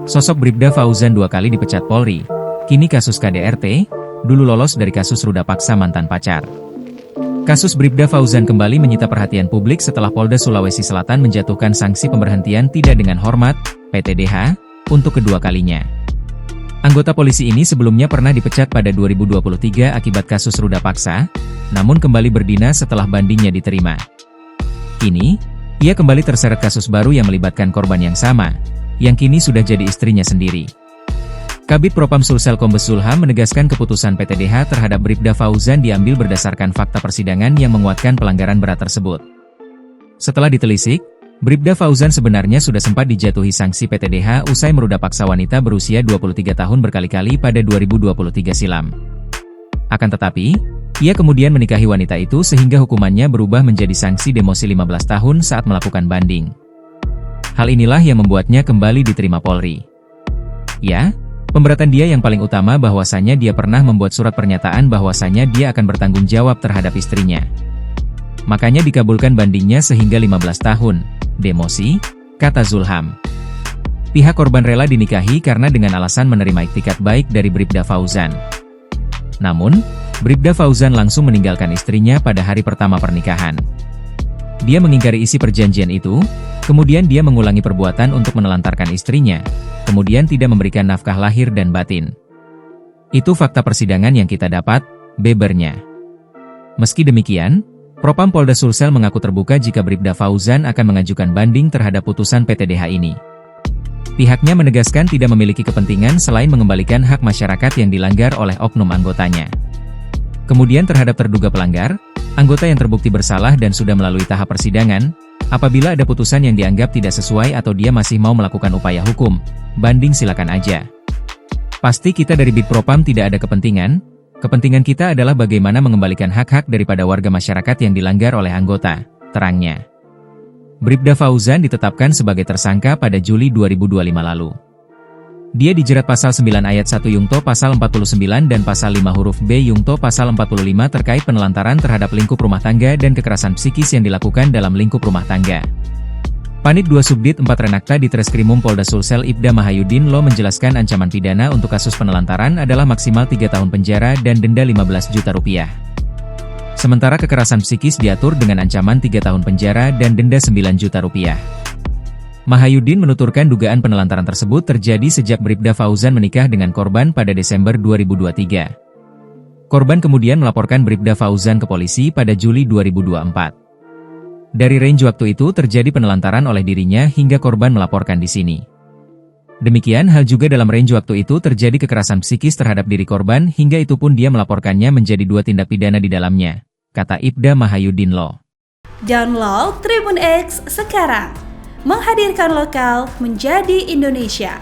Sosok Bribda Fauzan 2 kali dipecat Polri. Kini kasus KDRT, dulu lolos dari kasus ruda paksa mantan pacar. Kasus Bribda Fauzan kembali menyita perhatian publik setelah Polda Sulawesi Selatan menjatuhkan sanksi pemberhentian tidak dengan hormat, PTDH, untuk kedua kalinya. Anggota polisi ini sebelumnya pernah dipecat pada 2023 akibat kasus ruda paksa, namun kembali berdinas setelah bandingnya diterima. Kini, ia kembali terseret kasus baru yang melibatkan korban yang sama, yang kini sudah jadi istrinya sendiri. Kabid Propam Sulsel Kombes Zulham menegaskan keputusan PTDH terhadap Bribda Fauzan diambil berdasarkan fakta persidangan yang menguatkan pelanggaran berat tersebut. Setelah ditelisik, Bribda Fauzan sebenarnya sudah sempat dijatuhi sanksi PTDH usai meruda paksa wanita berusia 23 tahun berkali-kali pada 2023 silam. Akan tetapi, ia kemudian menikahi wanita itu sehingga hukumannya berubah menjadi sanksi demosi 15 tahun saat melakukan banding. Hal inilah yang membuatnya kembali diterima Polri. Ya, pemberatan dia yang paling utama bahwasannya dia pernah membuat surat pernyataan bahwasannya dia akan bertanggung jawab terhadap istrinya. Makanya dikabulkan bandingnya sehingga 15 tahun, demosi, kata Zulham. Pihak korban rela dinikahi karena dengan alasan menerima iktikat baik dari Bribda Fauzan. Namun, Bribda Fauzan langsung meninggalkan istrinya pada hari pertama pernikahan. Dia mengingkari isi perjanjian itu, kemudian dia mengulangi perbuatan untuk menelantarkan istrinya, kemudian tidak memberikan nafkah lahir dan batin. Itu fakta persidangan yang kita dapat, bebernya. Meski demikian, Propam Polda Sulsel mengaku terbuka jika Bribda Fauzan akan mengajukan banding terhadap putusan PTDH ini. Pihaknya menegaskan tidak memiliki kepentingan selain mengembalikan hak masyarakat yang dilanggar oleh oknum anggotanya. Kemudian terhadap terduga pelanggar, anggota yang terbukti bersalah dan sudah melalui tahap persidangan, apabila ada putusan yang dianggap tidak sesuai atau dia masih mau melakukan upaya hukum, banding silakan aja. Pasti kita dari Bid Propam tidak ada kepentingan kita adalah bagaimana mengembalikan hak-hak daripada warga masyarakat yang dilanggar oleh anggota, terangnya. Bribda Fauzan ditetapkan sebagai tersangka pada Juli 2025 lalu. Dia dijerat pasal 9 ayat 1 Yungto pasal 49 dan pasal 5 huruf B Yungto pasal 45 terkait penelantaran terhadap lingkup rumah tangga dan kekerasan psikis yang dilakukan dalam lingkup rumah tangga. Panit 2 Subdit 4 Renakta di Treskrimum Polda Sulsel Ibda Mahayudin Lo menjelaskan ancaman pidana untuk kasus penelantaran adalah maksimal 3 tahun penjara dan denda 15 juta rupiah. Sementara kekerasan psikis diatur dengan ancaman 3 tahun penjara dan denda 9 juta rupiah. Mahayudin menuturkan dugaan penelantaran tersebut terjadi sejak Bribda Fauzan menikah dengan korban pada Desember 2023. Korban kemudian melaporkan Bribda Fauzan ke polisi pada Juli 2024. Dari range waktu itu terjadi penelantaran oleh dirinya hingga korban melaporkan di sini. Demikian hal juga dalam range waktu itu terjadi kekerasan psikis terhadap diri korban hingga itu pun dia melaporkannya menjadi 2 tindak pidana di dalamnya, kata Ibda Mahayudin Lo. Download Tribun X sekarang, menghadirkan lokal menjadi Indonesia.